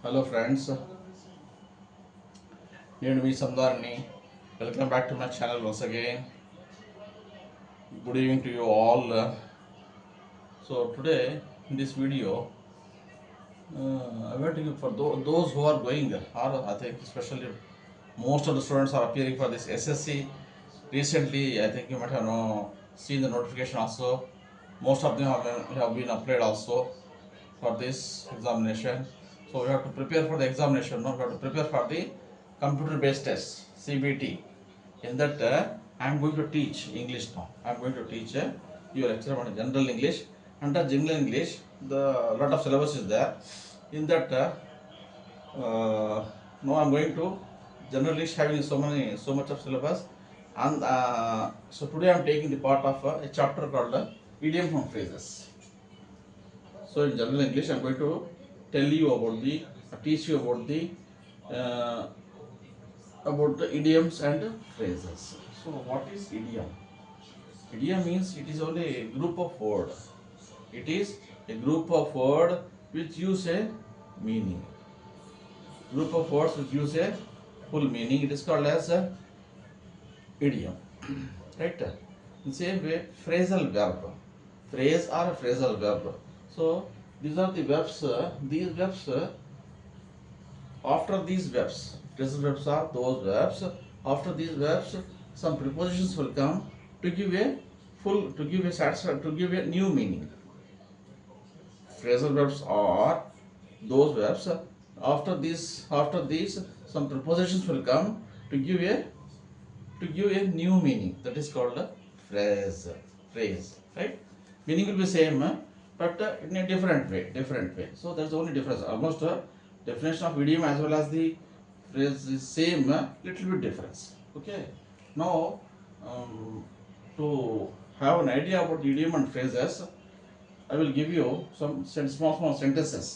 Hello friends, నేను మీ సందార్ని. Welcome back to my channel once again. Good evening to you all. So today in this video, I want to give for those who are going, or I think especially most of the students are appearing for this SSC. Recently, I think you might have seen the notification also. Most of them have been applied also for this examination. So we have to prepare for the examination. No, we have to prepare for the computer-based test (CBT). In that, I am going to teach English now. I am going to teach your lecture on general English. Under general English, the lot of syllabus is there. In that, now I am going to general English having so much of syllabus, and so today I am taking the part of a chapter called idiom and phrases. So in general English, I am going to teach you uh, about the idioms and phrases. So what is idiom? Idiom means it is only a group of words. It is a group of words which use a meaning. Group of words which use a full meaning. It is called as a idiom. Right? In same way, phrasal verb. Phrase or phrasal verb. So these are the verbs. These verbs. After these verbs, phrasal verbs are those verbs. After these verbs, some prepositions will come to give a to give a new meaning. Phrasal verbs are those verbs. After these, some prepositions will come to give a new meaning. That is called a phrase. Phrase, right? Meaning will be same, but in a different way. Different way. So that's the only difference. Almost definition of idiom as well as the phrase is same, little bit difference. Okay. Now, to have an idea about idiom and phrases, I will give you some small sentences.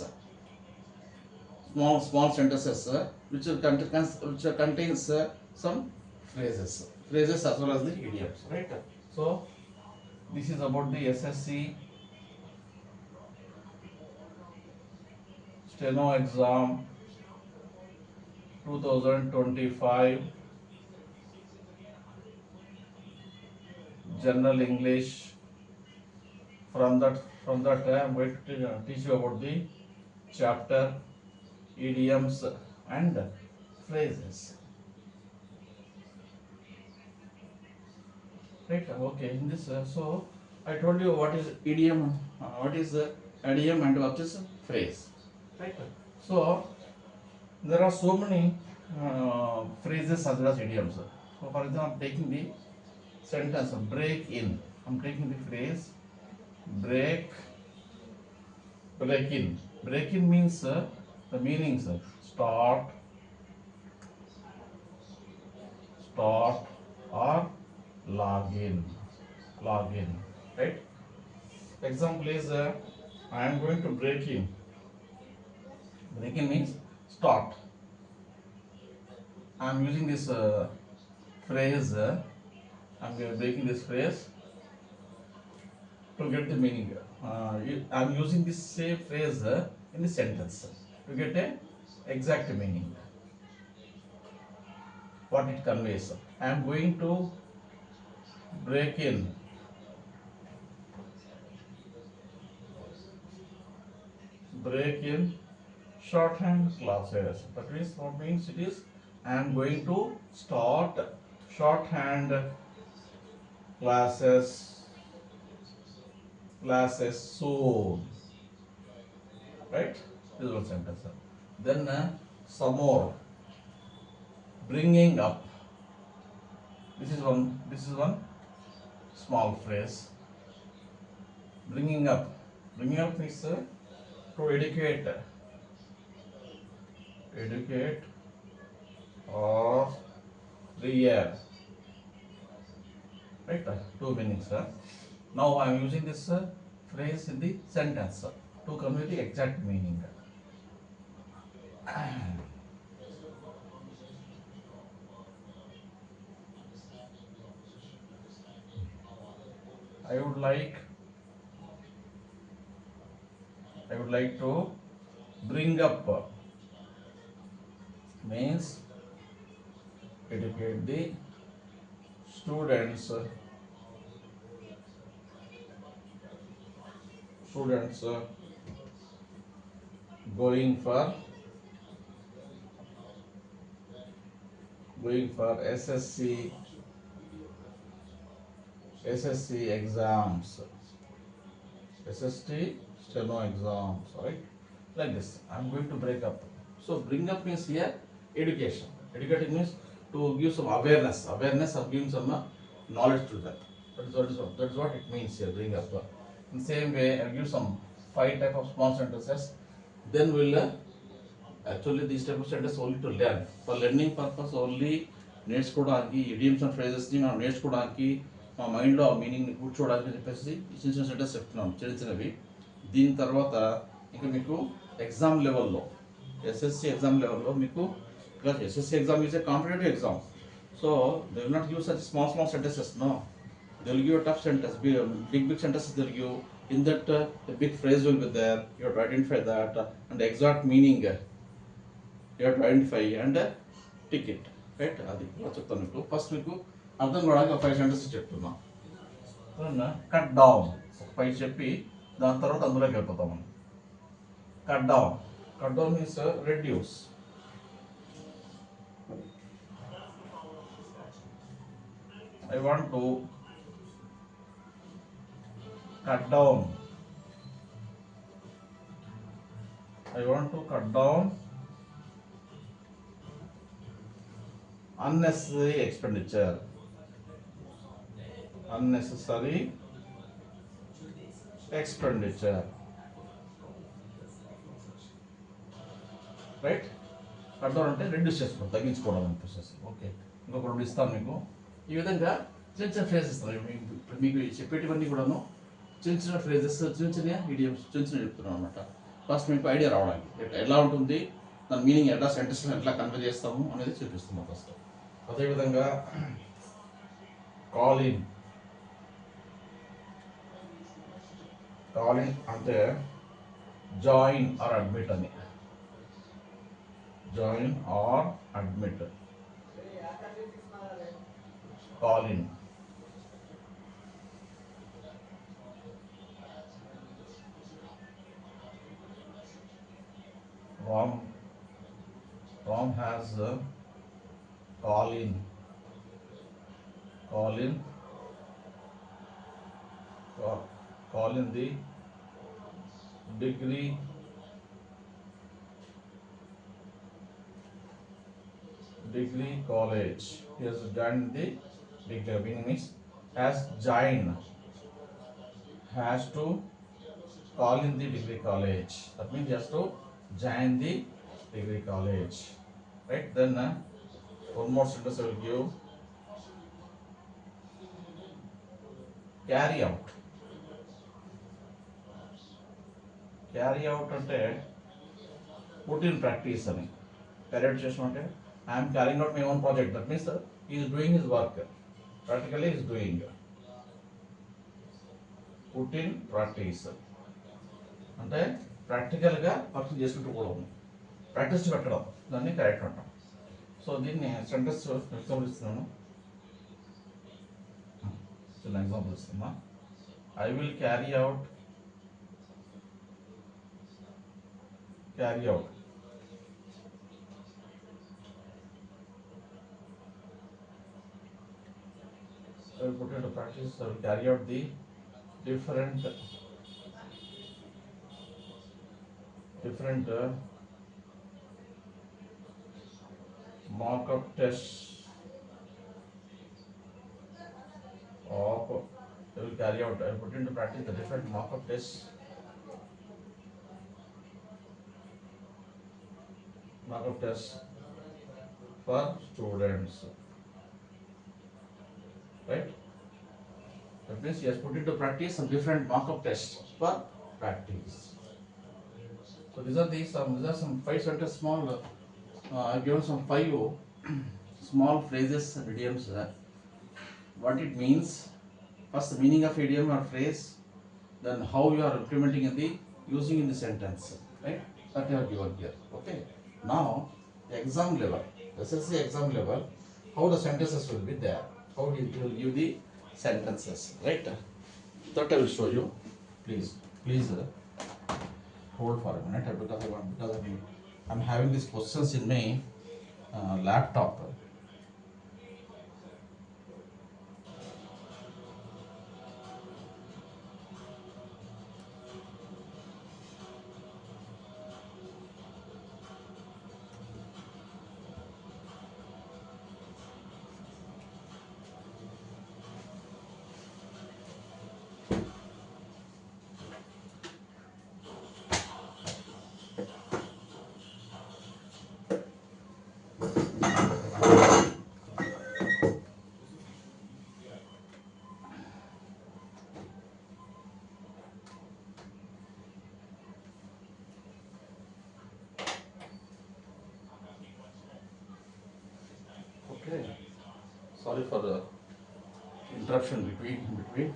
Small sentences which contains some phrases as well as the idioms, right? So this is about the SSC steno exam 2025 general English. From that I am going to teach you about the chapter idioms and phrases. Right? Okay. In this, so I told you what is idiom, what is idiom, and what is phrase. Right? So there are so many phrases as well as idioms. So for example, I'm taking the sentence break in. I'm taking the phrase break in. Break in means the meanings start, or log in. Right? Example is I am going to break in. Break in means start. I am using this phrase. I am breaking this phrase to get the meaning. I am using this same phrase in the sentence to get a exact meaning. What it conveys. I am going to break in. Break in shorthand classes. That means what means it is I am going to start shorthand classes soon. Right? This is one sentence. Then some more. Bringing up. This is one small phrase. Bringing up. Bringing up is to educate or rear. Right? Two meanings. Now I am using this phrase in the sentence to convey the exact meaning. I would like to bring up means educate the students students going for SSC exams, SST steno exams, right? Like this. I'm going to break up. So bring up means here education. Educating means to give some awareness. Awareness of giving some knowledge to that. That is what it means here. Bring up. In the same way, I'll give some 5 type of small sentences. Then we'll actually these type of sentences only to learn. For learning purpose only నేర్చుకోవడానికి idioms and ఫ్రేజెస్ని మనం నేర్చుకోవడానికి మా మైండ్లో ఆ మీనింగ్ని కూర్చోవడానికి అని చెప్పేసి చిన్న చిన్న సెంటెన్స్ చెప్తున్నాం చిన్న చిన్నవి. దీని తర్వాత ఇంకా మీకు ఎగ్జామ్ లెవెల్లో ఎస్ఎస్సి ఎగ్జామ్ లెవెల్లో మీకు because SSC exam is a competitive exam. So they will not give such small sentences, no. They will give a tough sentence, big sentences they will give. In that, the big phrase will be there. You have to identify that and the exact meaning. You have to identify and tick it. Right? అది చెప్తాను మీకు. First మీకు అర్థం కావడానికి 5 sentences చెప్తున్నా. Cut down 5 చెప్పి దాని తర్వాత అందులోకి వెళ్ళిపోతాం మనం. Cut down means reduce. I want to cut down unnecessary expenditure. Right? Cut down అంటే రెడ్యూస్ చేసుకోవడం, తగ్గించుకోవడం అనిపిస్తుంది. ఓకే, ఇంకొక 2 ఇస్తాను మీకు. ఈ విధంగా చిన్న చిన్న ఫ్రేజెస్ మీకు చెప్పేటివన్నీ కూడాను చిన్న చిన్న ఫ్రేజెస్, చిన్న చిన్న ఇడియమ్స్, చిన్న చిన్న చెప్తున్నాను అనమాట. ఫస్ట్ మీకు ఐడియా రావడానికి ఎలా ఉంటుంది, దాని మీనింగ్ ఎలా సెంటెన్స్ ఎట్లా కన్వే చేస్తాము అనేది చూపిస్తున్నాం ఫస్ట్. అదేవిధంగా కాలింగ్ అంటే జాయిన్ ఆర్ అడ్మిట్ అని. Join or admit, calling. Ram has call in the degree college. He has joined the degree. Meaning means has to call in the degree college. That means he has to join the degree college. Right? Then one more sentence I will give. Carry out అంటే put in practice అని. Carry out చేసిన అంటే I am carrying out my own project. That means he is doing his work. Practically he is doing. Put in practice అంటే ప్రాక్టికల్గా work చేసుకుంటూ పోవడం, practice పెట్టడం, దాన్ని కరెక్ట్ అంటాం. సో దీన్ని సెంటెన్స్ ఎగ్జాంపుల్ ఇస్తున్నాను. చిన్న ఎగ్జాంపుల్ ఇస్తున్నా. I will carry out I will put into practice. I will carry out the different mock-up tests of. I will carry out. I will put into practice the different mock-up tests. For students. Right? That means he has put into practice some different mock-up tests for practice. So these are some 5 sentences small. I've given some 5 small phrases and idioms. What it means, first the meaning of idiom or phrase, then how you are implementing using in the sentence. Right? That you have given here. Okay. Now exam level, SSC exam level, how the sentences will be there, how he will give the sentences, right? That I will show you. Please hold for a minute because I'm having these questions in my laptop. Okay. Sorry for the interruption between.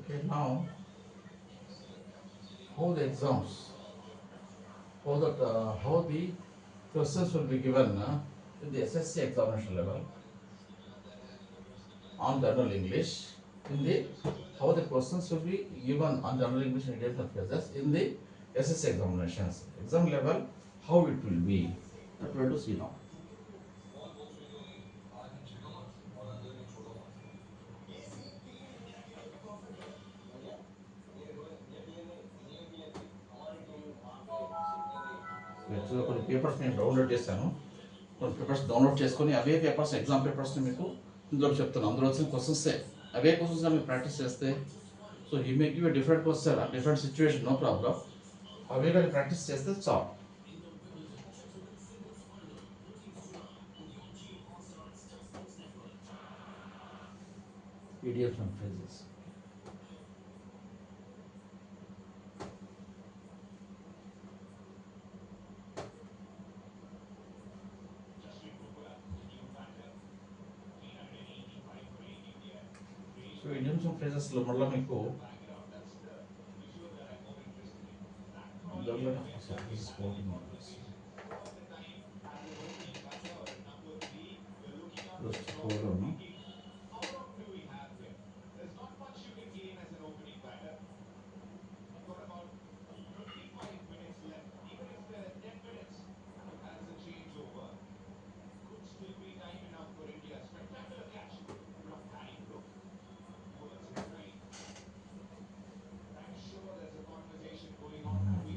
Okay, now how the exams, how the questions will be given in the SSC examination level on general English, in the how the questions will be given on general English and Indian phrases in the SSC examinations exam level, how it will be. That we have to see now. యాక్చువల్గా కొన్ని papers నేను download చేశాను, కొన్ని papers download చేసుకొని అవే papers exam పేపర్స్ని మీకు ఇందులో చెప్తాను. అందులో వచ్చిన క్వశ్చన్సే అవే క్వశ్చన్స్ మీరు ప్రాక్టీస్ చేస్తే, సో ఈ make you different question different situation, no problem. అవే కానీ ప్రాక్టీస్ చేస్తే చాలు. idioms and phrases. So idioms and phrases లో మళ్ళీ మీకు just hold on.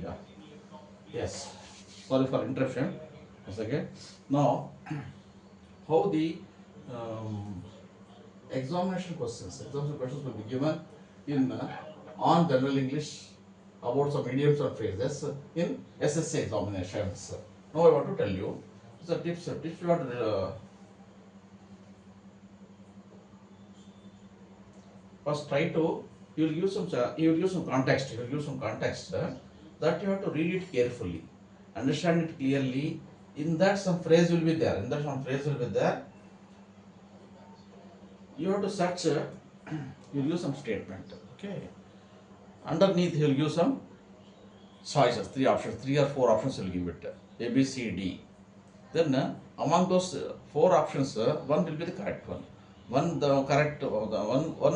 Yeah. Yes. Sorry for interruption. Once again. Now, how the um, examination questions will be given in on general English about some idioms or phrases in SSC examinations. Now I want to tell you the tips. Tips you want to first try to you will use some context. You will use some context that you have to read it carefully, understand it clearly. In that some phrase will be there. You have to search. You will use some statement. Okay. Underneath he will use some choices, three or four options will give it. A, B, C, D. Then among those four options, one will be the correct one. One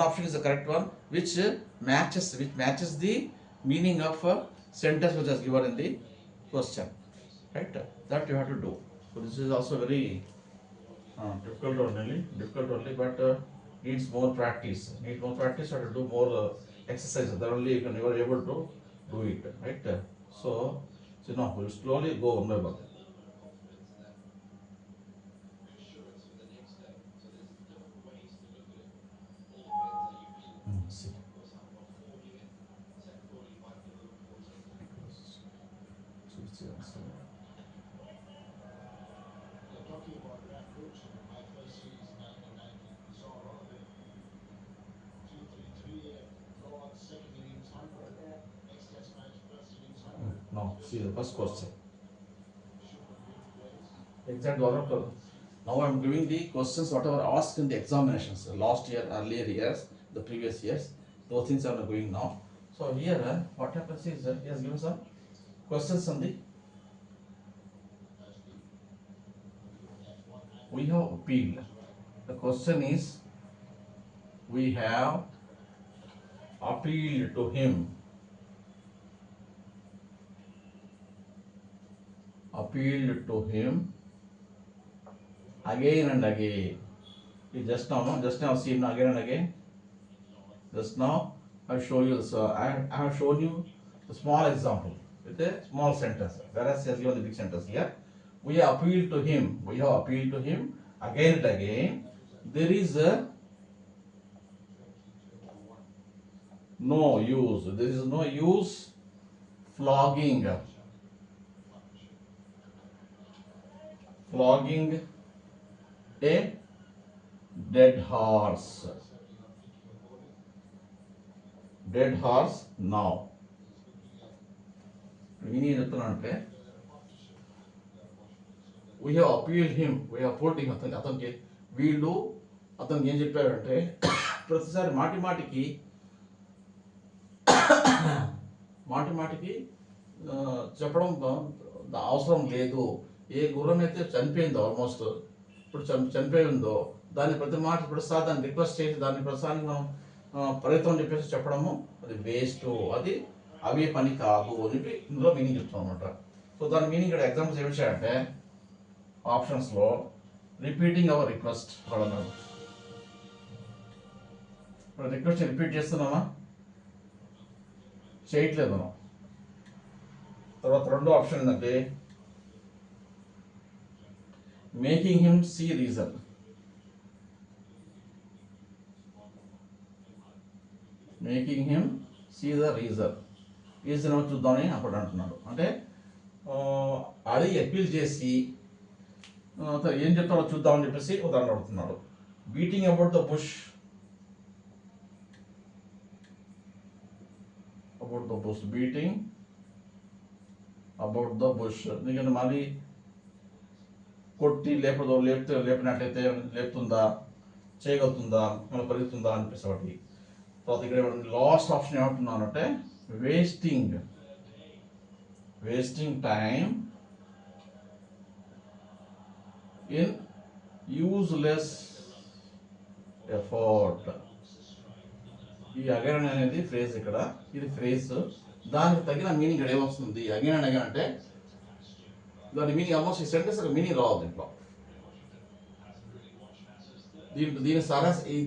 option is the correct one, which matches the meaning of a sentence which is given in the question. Right? That you have to do. So this is also very difficult only, but needs more practice. You have to do more exercises. Then only you are able to do it. Right? So now we'll slowly go one by one. See. So it's the answer. Now see the first question. Exact order. Now I am giving the questions whatever asked in the examinations last year, earlier years, the previous years. Those things are going now. So here what happens is he has given some questions on the. We have appealed. The question is, we have appealed to him. Appealed to him again and again. You just now, no? Just now seen again and again. Just now I show you this. I have shown you the small example with a small sentence. Whereas he has given the big sentence here. We have appealed to him. We have appealed to him again and again. There is no use. There is no use flogging. Flogging a dead horse. Dead horse now. Meaning చెప్తున్నానంటే we have appealed him. We have put him. అతనికి వీళ్ళు అతనికి ఏం చెప్పారంటే ప్రతిసారి మాటి మాటికి చెప్పడం అవసరం లేదు. ఏ గుర్రం అయితే చనిపోయిందో ఆల్మోస్ట్ ఇప్పుడు చనిపోయి ఉందో దాన్ని ప్రతిసారి దాన్ని రిక్వెస్ట్ చేసి దాన్ని ప్రతిసారి మనం ప్రయత్నం చెప్పేసి చెప్పడము అది వేస్ట్, అది అవే పని కాదు అని ఇందులో మీనింగ్ చెప్తాం అనమాట. సో దాని మీనింగ్ ఇక్కడ ఎగ్జాంపుల్స్ ఏమి ఇచ్చాయంటే ఆప్షన్స్లో రిపీటింగ్ అవర్ రిక్వెస్ట్ అన్నారు. రిక్వెస్ట్ రిపీట్ చేస్తున్నామా? చేయట్లేదు మనం. తర్వాత రెండో ఆప్షన్ ఏంటంటే making him see reason. Making him see the reason. Reason చూద్దామని అప్పుడు అంటున్నాడు. అంటే అడిగి అప్పీల్ చేసి ఏం చెప్తాడో చూద్దామని చెప్పేసి ఉదాహరణ అడుగుతున్నాడు. Beating about the bush. About the bush. Beating about the bush. ఎందుకంటే మళ్ళీ కొట్టి లేపినట్లయితే లేపుతుందా, చేయగలుగుతుందా, మళ్ళీ పెరుగుతుందా అనిపిస్తుంది. తర్వాత ఇక్కడ లాస్ట్ ఆప్షన్ ఏమంటున్నానంటే wasting time in useless effort. ఈ అగైన్ అనేది ఫ్రేజ్, ఇక్కడ ఇది ఫ్రేజ్. దానికి తగిన మీనింగ్ ఇక్కడ ఏమొస్తుంది? అగైన్ అండ్ అగైన్ అంటే దాని మీనింగ్ ఆల్మోస్ట్ ఈ సెంటెన్స్ మీనింగ్ రావాలి దీంట్లో.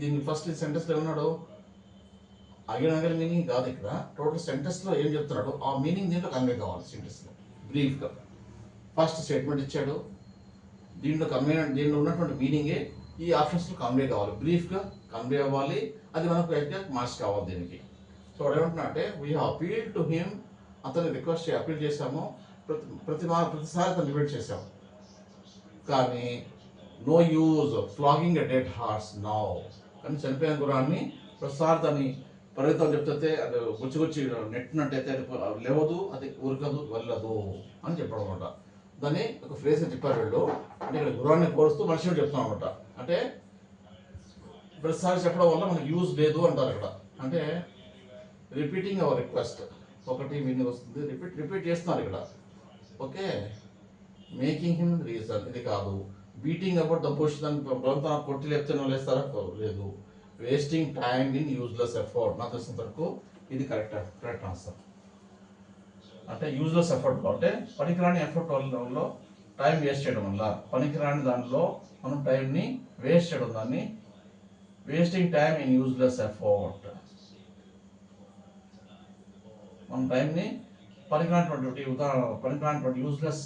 దీని ఫస్ట్ సెంటెన్స్లో ఏమన్నాడు? అగైన్ అగైన్ మీనింగ్ కాదు. ఇక్కడ టోటల్ సెంటెన్స్లో ఏం చెప్తున్నాడు ఆ మీనింగ్ దీంట్లో కన్వే కావాలి. సెంటెన్స్లో బ్రీఫ్గా ఫస్ట్ స్టేట్మెంట్ ఇచ్చాడు, దీంట్లో దీంట్లో ఉన్నటువంటి మీనింగే ఈ ఆప్షన్స్లో కన్వే కావాలి, బ్రీఫ్గా కన్వే అవ్వాలి. అది మనకు మార్క్స్ కావాలి దీనికి. సో ఏమంటున్నా అంటే we have appeal to him. అతన్ని రిక్వెస్ట్ అపీల్ చేశాము, ప్రతిసారి అతను రిపీట్ చేశాము. కానీ no use flogging a dead horse now. కానీ చనిపోయిన గురాన్ని ప్రతిసారి దాన్ని పరిగెత్తం చెప్తే అది గుచ్చి నెట్టినట్టయితే అది లేవదు, అది ఉరకదు, వెళ్ళదు అని చెప్పడం అనమాట. దాన్ని ఒక ఫ్రేజ్ చెప్పారు వీళ్ళు. అంటే ఇక్కడ గురాన్ని కోరుస్తూ మనిషి చెప్తాం అనమాట. అంటే ప్రతిసారి చెప్పడం వల్ల మనకు యూజ్ లేదు అంటారు ఇక్కడ. అంటే రిపీటింగ్ అవర్ రిక్వెస్ట్ ఒకటి మీనింగ్ వస్తుంది. రిపీట్ చేస్తున్నారు ఇక్కడ. ఓకే, మేకింగ్ హిమ్ రీజన్ ఇది కాదు. బీటింగ్ అబౌట్ ద బుష్, దాన్ని ప్రాంతం కొట్టి లేపుతే లేస్తారా? లేదు. Wasting time in useless effort. నాకు తెలిసిన వరకు ఇది కరెక్ట్ ఆన్సర్. అంటే యూజ్లెస్ ఎఫర్ట్ అంటే పనికిరాని ఎఫర్ట్ వల్ల టైం వేస్ట్ చేయడం వల్ల, పనికిరాని దానిలో మనం టైంని వేస్ట్ చేయడం, దాన్ని wasting time in useless effort. మన టైంని పనికిరానిటువంటి యూజ్లెస్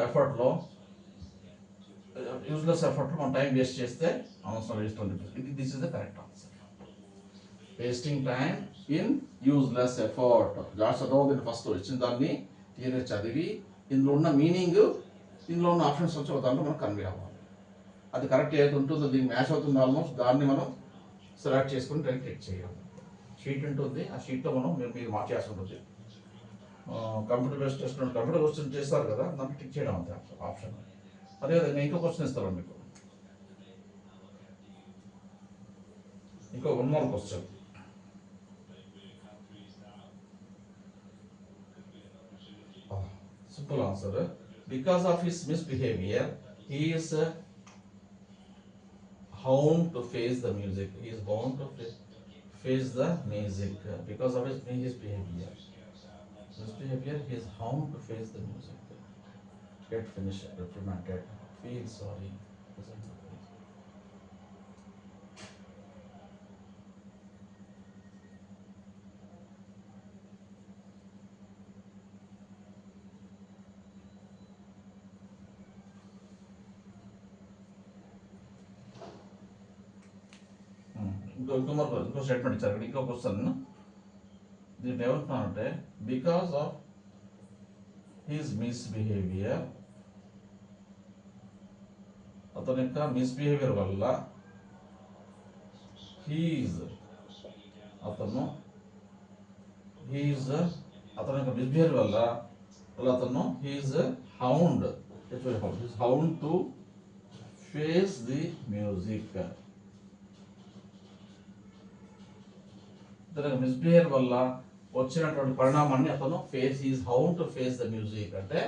ఎఫర్ట్లో మనం టైం వేస్ట్ చేస్తే అవసరం వేస్ట్ అని చెప్పి this is the correct answer. Wasting time in useless effort. జాగ్రత్త చదవద్దు. ఫస్ట్ ఇచ్చిన దాన్ని క్లియర్గా చదివి ఇందులో ఉన్న మీనింగ్, ఇందులో ఉన్న ఆప్షన్స్ వచ్చి ఒక దాంట్లో మనం కన్వే అవ్వాలి. అది కరెక్ట్ ఏదైతే ఉంటుందో దీన్ని మ్యాచ్ అవుతుందో ఆల్మోస్ట్ దాన్ని మనం సెలెక్ట్ చేసుకుని క్లిక్ చేయాలి. షీట్ ఉంటుంది, ఆ షీట్లో మనం మీరు మార్చేయాల్సి ఉంటుంది. Computer based test computer question చేస్తారు కదా, దాన్ని టిక్ చేయడం అంతే ఆప్షన్. అదేవిధంగా ఇంకో క్వశ్చన్ ఇస్తాను మీకు, ఇంకో 1 more question. Simple answer. Because of his misbehavior, he is bound to face the music. He is bound to face the music. Because of his behavior. Misbehavior, he is bound to face the music. Get finished, reprimanded, feel sorry. ఇంకో statement ఇచ్చారు ఇక్కడ, ఇంకో question. దీన్ని ఏమంటున్నానంటే, because of his misbehaviour, అతని యొక్క misbehaviour వల్ల, అతని యొక్క మిస్బిహేవియర్ వల్ల అతను he is bound to face the music. ఇతని మిస్బిహేవియర్ వల్ల వచ్చినటువంటి పరిణామాన్ని అతను is bound to face the music అంటే,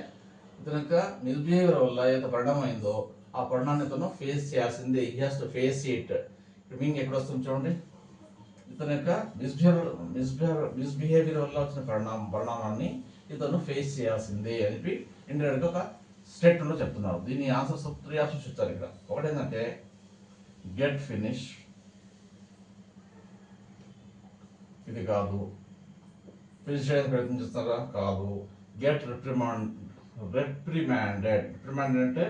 ఇతని యొక్క మిస్బిహేవియర్ వల్ల ఏదైతే పరిణామం అయిందో ఆ పరిణామాన్ని అతను ఫేస్ చేయాల్సిందే. He has to face it. Meaning ఎక్కడ వస్తుంది చూడండి, ఇతని యొక్క మిస్బిహేవియర్ వల్ల వచ్చిన పరిణామాన్ని ఇతను ఫేస్ చేయాల్సిందే అని ఇండైరెక్ట్గా ఒక స్టేట్మెంట్లో చెప్తున్నారు. దీని ఆన్సర్స్ 3 ఆప్షన్స్ ఇచ్చారు ఇక్కడ. ఒకటి ఏంటంటే గెట్ ఫినిష్, ఇది కాదు. ఫినిష్ చేయడానికి ప్రయత్నం చేస్తారా, కాదు. గెట్ రిప్రిమాండెడ్ అంటే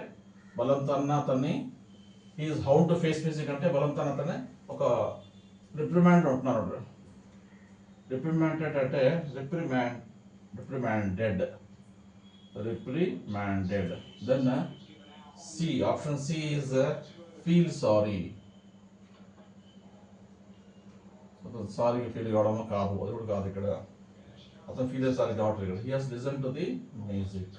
బలవంతాన్న అతన్ని, he is bound to face music అంటే బలవంతాన్న అతన్ని ఒక రిప్రిమాండ్ అంటున్నారు. రిప్రిమాండెడ్ అంటే reprimanded. Then C, option C is feel sorry. సారీగా ఫీల్ కావడమో కాదు, అది కూడా కాదు. ఇక్కడ అతను ఫీల్ సారీ కావట్లేదు. ఇక్కడ he has listen to the music.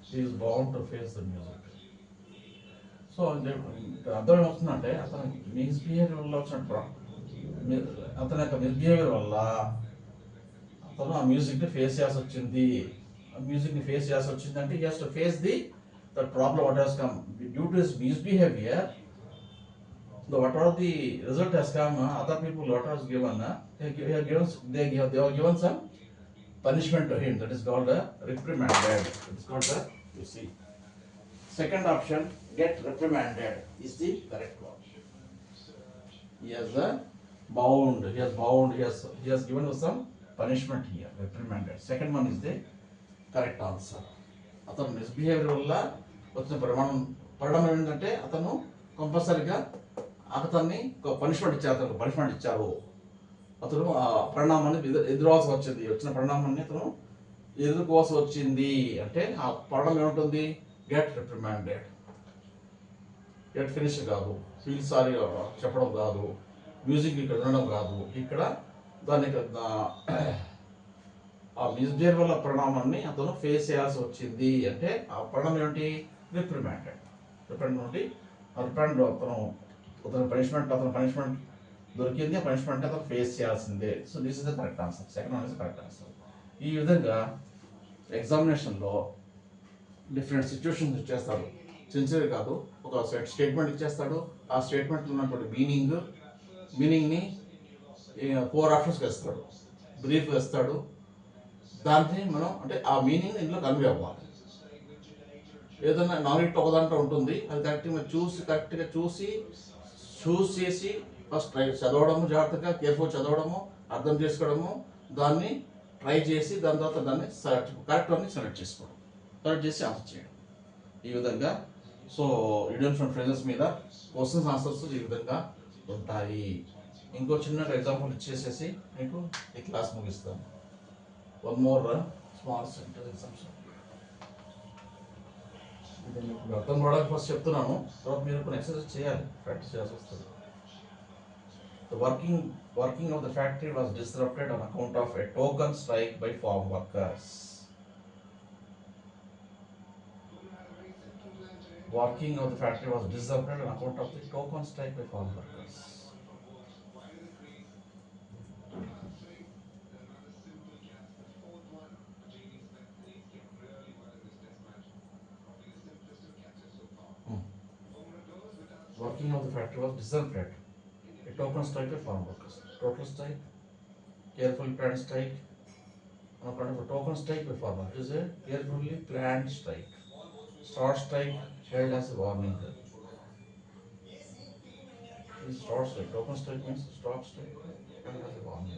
He is bound to face the music. So అర్థం ఏమవుతుందంటే, అతని మిస్బిహేవియర్ వల్ల అతని యొక్క మిస్బిహేవియర్ వల్ల అతను ఆ మ్యూజిక్ని ఫేస్ చేయాల్సి వచ్చింది. అంటే he has to face that problem what has come due to his misbehavior. Whatever the result has come, other people what has given, they have given some punishment to him. That is called a reprimanded. It is called a, you see, second option, get reprimanded, is the correct one. He has bound. He has given us some punishment here. Reprimanded. Second one is the correct answer. అతను misbehaviour వల్ల వచ్చిన పరిణామం ఏంటంటే, అతను కంపల్సరీగా అతన్ని punishment ఇచ్చారు. అతను ఆ పరిణామాన్ని ఎదుర్కోవాల్సి వచ్చింది. వచ్చిన పరిణామాన్ని అతను ఎదుర్కోవాల్సి వచ్చింది అంటే ఆ పరిణామం ఏముంటుంది, గెట్ రిప్రిమాండెడ్. గెట్ ఫినిష్ కాదు, ఫీల్ సారీ చెప్పడం కాదు, మ్యూజిక్ ఇక్కడ వినడం కాదు. ఇక్కడ దాన్ని ఆ మిస్బిహేవియర్ వల్ల పరిణామాన్ని అతను ఫేస్ చేయాల్సి వచ్చింది అంటే ఆ పరిణామం ఏమిటి, రిప్రిమాండెడ్. అతను పనిష్మెంట్ దొరికింది, ఆ పనిష్మెంట్ అతను ఫేస్ చేయాల్సిందే. So this is the correct answer. Second one is correct answer. ఈ విధంగా ఎగ్జామినేషన్లో డిఫరెంట్ సిచ్యువేషన్స్ ఇచ్చేస్తాడు. సిన్సియర్ కాదు, ఒక స్టేట్మెంట్ ఇచ్చేస్తాడు. ఆ స్టేట్మెంట్లో ఉన్నటువంటి మీనింగ్ని 4 ఆప్షన్స్కి వేస్తాడు. బ్రీఫ్ వేస్తాడు. దాన్ని మనం అంటే ఆ మీనింగ్ ఇందులో కన్వే అవ్వాలి. ఏదైనా నాలెడ్జ్ ఒక దాంట్లో ఉంటుంది, అది కరెక్ట్గా చూస్ చేసి ఫస్ట్ ట్రై చదవడము, జాగ్రత్తగా కేర్ఫుల్ చదవడము, అర్థం చేసుకోవడము, దాన్ని ట్రై చేసి దాని తర్వాత దాన్ని కరెక్ట్ అని సెలెక్ట్ చేసుకోవడం, సెలెక్ట్ చేసి ఆన్సర్ చేయడం. ఈ విధంగా సో ఇడియమ్స్ అండ్ ఫ్రేజెస్ మీద క్వశ్చన్స్ ఆన్సర్స్ ఈ విధంగా ఉంటాయి. ఇంకో చిన్న ఎగ్జాంపుల్ ఇచ్చేసేసి మీకు ఈ క్లాస్ ముగిస్తాను. One more small centre exams. ఇది మీకు అర్థం కావడానికి ఫస్ట్ చెప్తున్నాను, తర్వాత మీరు కొన్ని ఎక్సర్సైజ్ చేయాలి, ప్రాక్టీస్ చేయాల్సి వస్తుంది. The working of the factory was disrupted on account of a token strike by farm workers. Working of the factory was disrupted on account of the token strike by farm workers. Hmm. Working of the factory was disrupted. A token strike by farm workers. Total strike, carefully planned strike, on account of a token strike by farmer. It is a carefully planned strike. Short strike held as a warning. This short strike, token strike means short strike held as a warning.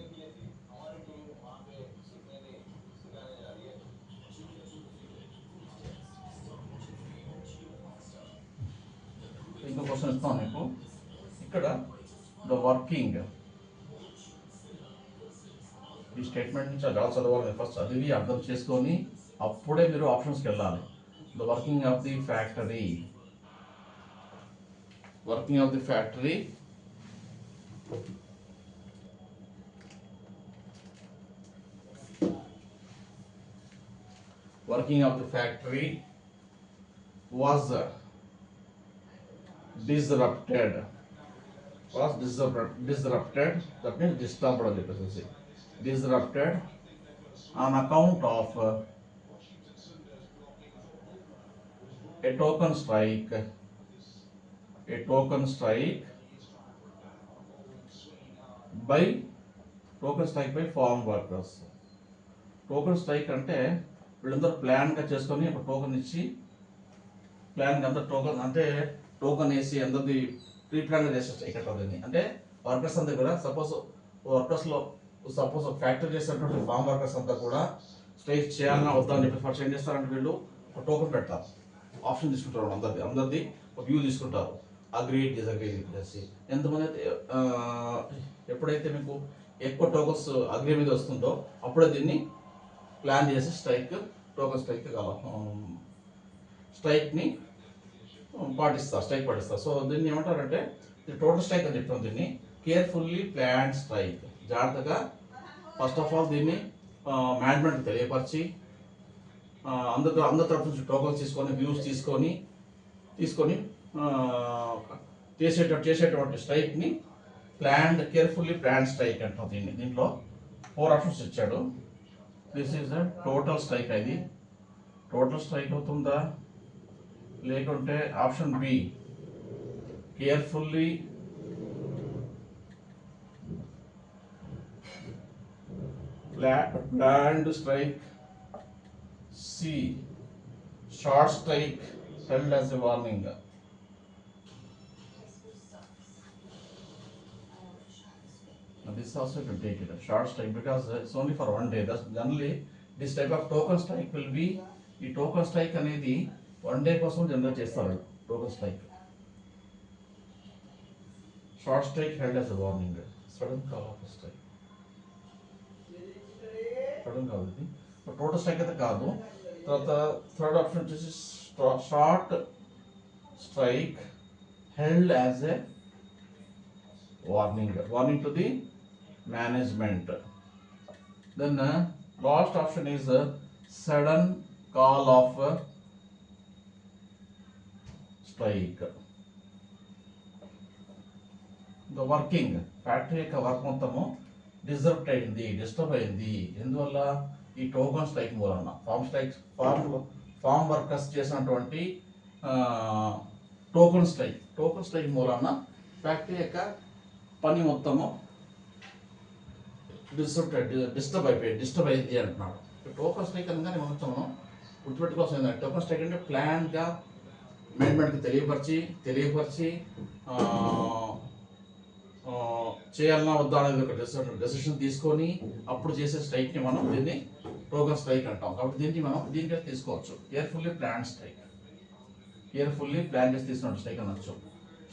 ఇంకో question ఇస్తాను మీకు ఇక్కడ the working ఈ statement నుంచి ఎలా చదవాలి first చదివి అర్థం చేసుకొని అప్పుడే మీరు ఆప్షన్స్కి వెళ్ళాలి. The working of the factory, working of the factory working of the factory was disrupted. That means disturbed అని చెప్పేసి disrupted on account of a token strike by farm workers. Token strike అంటే వీళ్ళందరూ ప్లాన్గా చేసుకొని ఒక టోకెన్ ఇచ్చి plan అంతా token అంటే token వేసి అందరిది ప్రీ ప్లాన్గా చేసే స్ట్రైక్ అంటుంది. అంటే వర్కర్స్ అంతా కూడా సపోజ్ ఒక ఫ్యాక్టరీ చేసినటువంటి ఫార్మ్ వర్కర్స్ అంతా కూడా స్ట్రైక్ చేయాలన్నా వద్దా అని చెప్పి ఫస్ట్ ఏం చేస్తారంటే వీళ్ళు ఒక టోకెన్ పెడతారు, ఆప్షన్ తీసుకుంటారు, అందరిది ఒక వ్యూ తీసుకుంటారు, అగ్రీ డిసగ్రీ చేసి ఎంతమంది అయితే ఎప్పుడైతే మీకు ఎక్కువ టోకన్స్ అగ్రీ మీద వస్తుందో అప్పుడే దీన్ని ప్లాన్ చేసి టోకన్ స్ట్రైక్ని పాటిస్తారు. సో దీన్ని ఏమంటారంటే టోటల్ స్ట్రైక్ అని చెప్తాం. దీన్ని కేర్ఫుల్లీ ప్లాన్ స్ట్రైక్. జాగ్రత్తగా ఫస్ట్ ఆఫ్ ఆల్ దీన్ని మేనేజ్మెంట్కి తెలియపరిచి అందరి తరఫు నుంచి టోకన్స్ తీసుకొని వ్యూస్ తీసుకొని చేసేటువంటి స్ట్రైక్ని కేర్ఫుల్లీ ప్లాన్ స్ట్రైక్ అంటాం. దీంట్లో 4 ఆప్షన్స్ ఇచ్చాడు. This is the total strike. ఇది టోటల్ స్ట్రైక్ అవుతుందా లేకుంటే option B carefully planned strike, C short strike held as a warning. This also you can take it a short strike because it's only for one day. That's generally this type of token strike will be ఈ token strike అనేది 1 day కోసం generate చేస్తారు. Token strike short strike held as a warning. Sudden call off strike, sudden call ఇది total strike అయితే కాదు. తర్వాత third option వచ్చేసి short strike held as a warning to the management. Then last option is sudden call off strike. The working factory యొక్క work మొత్తము disturb అయింది. ఎందువల్ల? ఈ టోకన్ స్ట్రైక్ మూలన ఫార్మ్ వర్కర్స్ చేసినటువంటి టోకన్ స్ట్రైక్ మూలన ఫ్యాక్టరీ యొక్క పని మొత్తము డిస్టర్బ్ అయింది అంటున్నాడు. టోకన్ స్ట్రైక్ అనగానే మనం గుర్తుపెట్టుకోవాల్సిన ఏంటంటే టోకన్ స్ట్రైక్ అంటే ప్లాన్గా మేనేజ్మెంట్కి తెలియపరిచి చేయాలన్నా వద్దా అనేది ఒక డెసిషన్ తీసుకొని అప్పుడు చేసే స్ట్రైక్ని మనం దీన్ని టోకన్ స్ట్రైక్ అంటాం. కాబట్టి దీనికి తీసుకోవచ్చు కేర్ఫుల్లీ ప్లాన్ చేసి తీసుకున్న స్ట్రైక్ అనొచ్చు.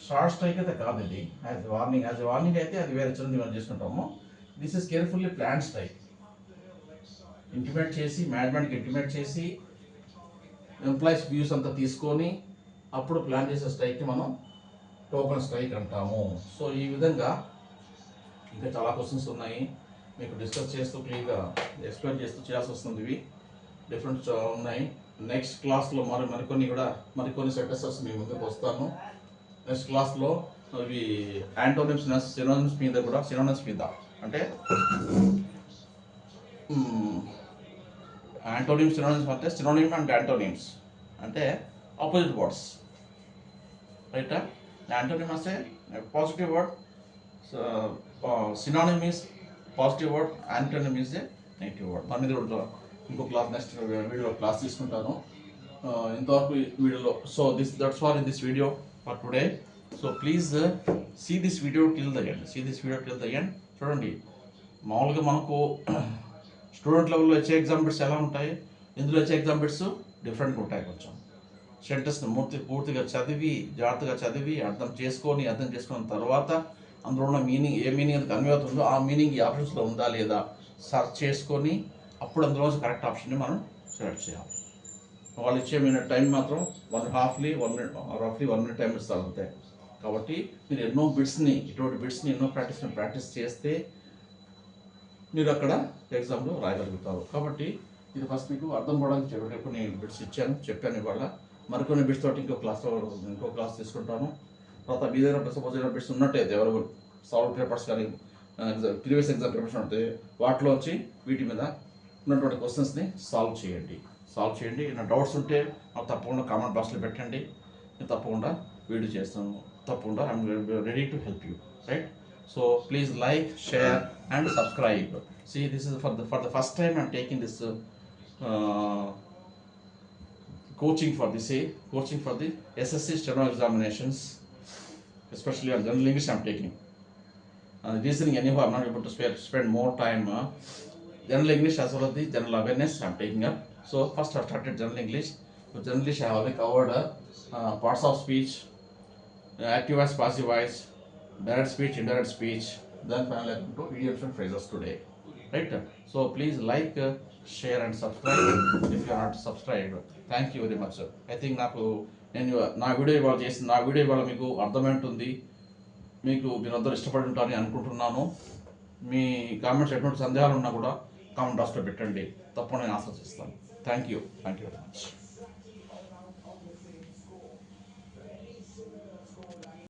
షార్ట్ స్ట్రైక్ అయితే కాదు, ఇది యాజ్ వార్నింగ్ అయితే అది వేరే చిన్నది మనం చేసుకుంటాము. This is carefully plan strike. మేనేజ్మెంట్కి ఇంటిమేట్ చేసి ఎంప్లాయీస్ వ్యూస్ అంతా తీసుకొని అప్పుడు ప్లాన్ చేసే స్ట్రైక్ని మనం టోకన్ స్ట్రైక్ అంటాము. సో ఈ విధంగా ఇంకా చాలా క్వశ్చన్స్ ఉన్నాయి, మీకు డిస్కస్ చేస్తూ క్లియర్గా ఎక్స్ప్లెయిన్ చేస్తూ చేయాల్సి వస్తుంది. ఇవి డిఫరెంట్ ఉన్నాయి. నెక్స్ట్ క్లాస్లో మరికొన్ని సెంటెన్సెస్ మీ ముందుకు వస్తాను. నెక్స్ట్ క్లాస్లో ఇవి యాంటోనిమ్స్ సినోనిమ్స్ మీద అంటే యాంటోనిమ్స్ సినోనిమ్స్ అంటే సినోనిమ్ అండ్ యాంటోనిమ్స్ అంటే ఆపోజిట్ వర్డ్స్, రైట్? యాంటోనిమ్ అంటే positive word, synonym is positive word, antonym is a negative word. దాని మీద ఇంకో క్లాస్ నెక్స్ట్ వీడియోలో క్లాస్ తీసుకుంటాను. ఇంతవరకు వీడియోలో that's all in this video for today. So please see this video till the end. చూడండి, మామూలుగా మనకు స్టూడెంట్ లెవెల్లో వచ్చే ఎగ్జామ్ బిట్స్ ఎలా ఉంటాయి, ఇందులో వచ్చే ఎగ్జామ్ బిట్స్ డిఫరెంట్గా ఉంటాయి. కొంచెం సెంటెన్స్ని పూర్తిగా జాగ్రత్తగా చదివి అర్థం చేసుకున్న తర్వాత అందులో ఉన్న మీనింగ్ ఏ మీనింగ్ అది కన్వే అవుతుందో ఆ మీనింగ్ ఈ ఆప్షన్స్లో ఉందా లేదా సర్చ్ చేసుకొని అప్పుడు అందులో కరెక్ట్ ఆప్షన్ని మనం సెలెక్ట్ చేయాలి. వాళ్ళు ఇచ్చే టైం మాత్రం రఫ్లీ 1 minute టైం ఇస్తారు అంతే. కాబట్టి మీరు ఇటువంటి బిట్స్ని ఎన్నో ప్రాక్టీస్ చేస్తే మీరు అక్కడ ఎగ్జామ్లో రాయగలుగుతారు. కాబట్టి ఇది ఫస్ట్ మీకు అర్థం కావడానికి కొన్ని బిట్స్ చెప్పాను. ఇవాళ మరికొన్ని బిట్స్ తోటి ఇంకో క్లాస్ తీసుకుంటాను. తర్వాత మీ దగ్గర సపోజ్ ఏదైనా బిట్స్ ఉన్నట్టయితే ఎవరు సాల్వ్ పేపర్స్ కానీ ప్రీవియస్ ఎగ్జామ్ పేపర్స్ ఉంటే వాటిలో వచ్చి వీటి మీద ఉన్నటువంటి క్వశ్చన్స్ని సాల్వ్ చేయండి. ఏమైనా డౌట్స్ ఉంటే తప్పకుండా కామెంట్ బాక్స్లో పెట్టండి. నేను తప్పకుండా వీడియో చేస్తాను. తప్పకుండా I'm ready to help you, right? So please like, share and subscribe. See, this is for the first time I'm taking this coaching for the SSC steno examinations, especially on general English I'm taking. Reasoning anyhow I'm not able to spend more time. General English as well as the general awareness I'm taking up. So first I started general English. So general English I have already covered parts of speech, active voice, passive voice, direct speech, indirect speech, then finally I come to idioms and phrases today, right? So please like, share and subscribe if you are not subscribed. Thank you very much. I think నా video ఇవాళ మీకు అర్థమవుతుంది, మీరందరూ ఇష్టపడి ఉంటారని అనుకుంటున్నాను. మీ comments ఎటువంటి సందేహాలు ఉన్నా కూడా కామెంట్ బాక్స్లో పెట్టండి, తప్పకుండా నేను ఆన్సర్ చేస్తాను. Thank you very much.